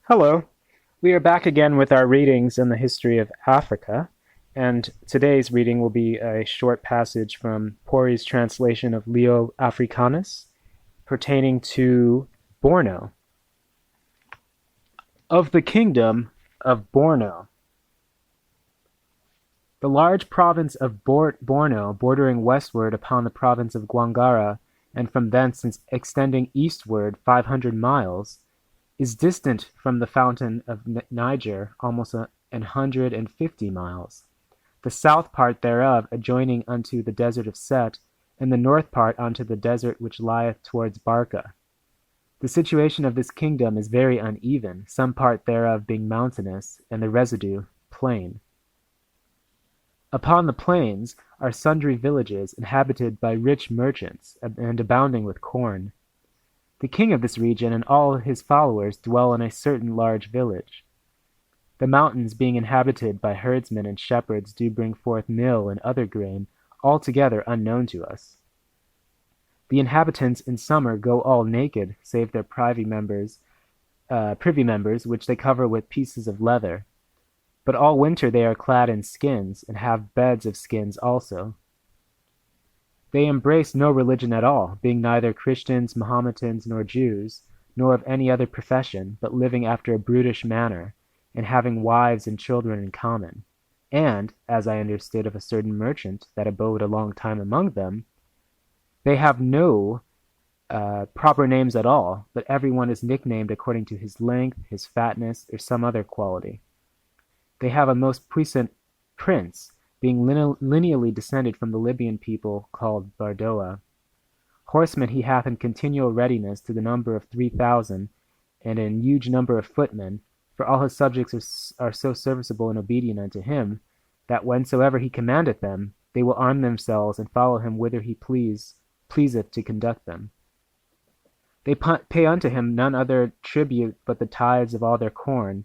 Hello. We are back again with our readings in the history of Africa, and today's reading will be a short passage from Pory's translation of Leo Africanus pertaining to Borno. Of the Kingdom of Borno. The large province of Borno, bordering westward upon the province of Gwangara, and from thence extending eastward 500 miles, is distant from the fountain of Niger almost 150 miles, the south part thereof adjoining unto the desert of Set, and the north part unto the desert which lieth towards Barca. The situation of this kingdom is very uneven, some part thereof being mountainous, and the residue plain. Upon the plains are sundry villages inhabited by rich merchants, and abounding with corn. The king of this region and all his followers dwell in a certain large village. The mountains being inhabited by herdsmen and shepherds do bring forth mill and other grain, altogether unknown to us. The inhabitants in summer go all naked, save their privy members, which they cover with pieces of leather. But all winter they are clad in skins, and have beds of skins also. They embrace no religion at all, being neither Christians, Mahometans, nor Jews, nor of any other profession, but living after a brutish manner, and having wives and children in common. And, as I understood of a certain merchant that abode a long time among them, they have no proper names at all, but every one is nicknamed according to his length, his fatness, or some other quality. They have a most puissant prince, being lineally descended from the Libyan people called Bardoa. Horsemen he hath in continual readiness to the number of 3,000, and an huge number of footmen, for all his subjects are so serviceable and obedient unto him, that whensoever he commandeth them, they will arm themselves and follow him whither he pleaseth to conduct them. They pay unto him none other tribute but the tithes of all their corn.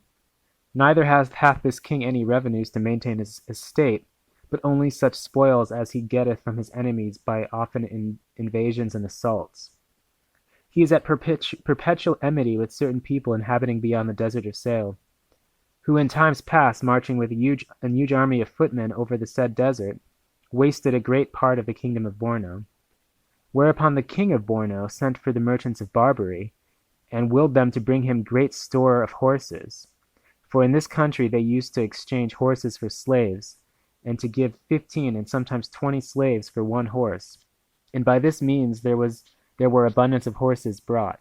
Neither hath this king any revenues to maintain his estate, but only such spoils as he getteth from his enemies by often invasions and assaults. He is at perpetual enmity with certain people inhabiting beyond the desert of Sahel, who in times past, marching with a huge army of footmen over the said desert, wasted a great part of the kingdom of Borno. Whereupon the king of Borno sent for the merchants of Barbary, and willed them to bring him great store of horses. For in this country they used to exchange horses for slaves, and to give 15 and sometimes 20 slaves for one horse, and by this means there were abundance of horses brought.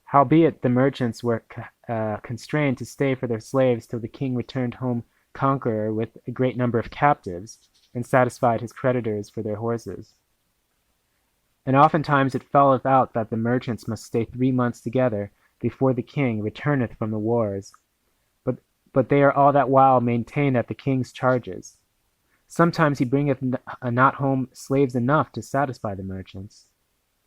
Howbeit the merchants were constrained to stay for their slaves till the king returned home conqueror with a great number of captives, and satisfied his creditors for their horses. And oftentimes it felleth out that the merchants must stay 3 months together before the king returneth from the wars, but they are all that while maintained at the king's charges. Sometimes he bringeth not home slaves enough to satisfy the merchants,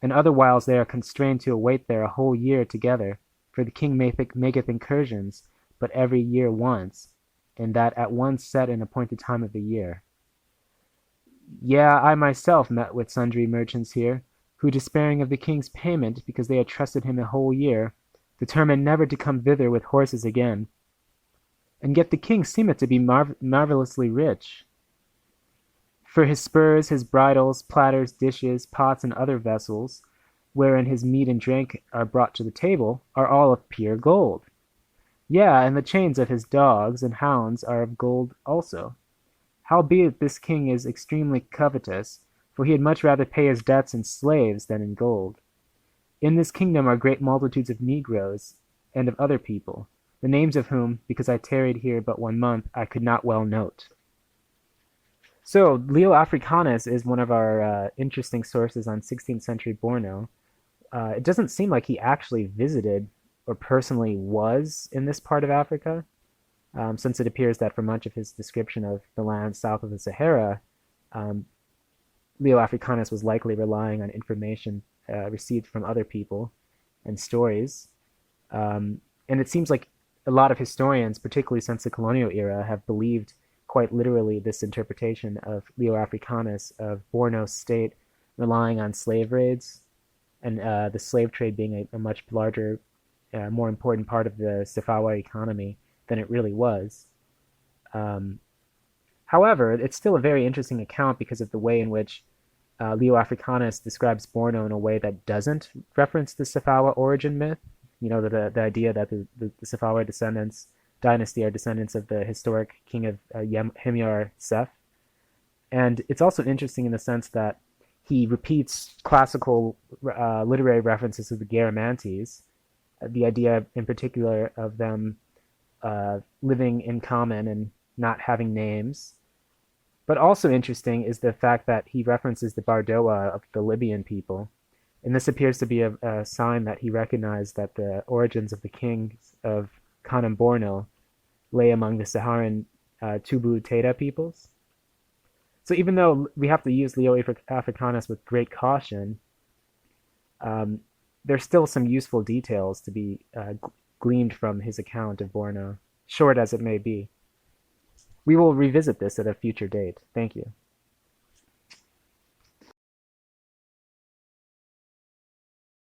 and other whiles they are constrained to await there a whole year together, for the king maketh incursions but every year once, and that at one set and appointed time of the year. Yea, I myself met with sundry merchants here, who despairing of the king's payment, because they had trusted him a whole year, determined never to come thither with horses again. And yet the king seemeth to be marvellously rich. For his spurs, his bridles, platters, dishes, pots, and other vessels, wherein his meat and drink are brought to the table, are all of pure gold. Yea, and the chains of his dogs and hounds are of gold also. Howbeit this king is extremely covetous, for he had much rather pay his debts in slaves than in gold. In this kingdom are great multitudes of negroes, and of other people, the names of whom, because I tarried here but 1 month, I could not well note. So, Leo Africanus is one of our interesting sources on 16th century Borno. It doesn't seem like he actually visited or personally was in this part of Africa, since it appears that for much of his description of the land south of the Sahara, Leo Africanus was likely relying on information received from other people and stories. And it seems like a lot of historians, particularly since the colonial era, have believed quite literally this interpretation of Leo Africanus of Borno state relying on slave raids, and the slave trade being a much larger a more important part of the Safawa economy than it really was. Um, However, it's still a very interesting account because of the way in which Leo Africanus describes Borno in a way that doesn't reference the Safawa origin myth. You know, the idea that the Safawa descendants dynasty are descendants of the historic king of Himyar Seth. And it's also interesting in the sense that he repeats classical literary references to the Garamantes, the idea in particular of them living in common and not having names. But also interesting is the fact that he references the Bardoa of the Libyan people. And this appears to be a sign that he recognized that the origins of the kings of Kanem Borno lay among the Saharan Tubu Teta peoples. So even though we have to use Leo Africanus with great caution, um, there's still some useful details to be gleaned from his account of Borno, short as it may be. We will revisit this at a future date. Thank you.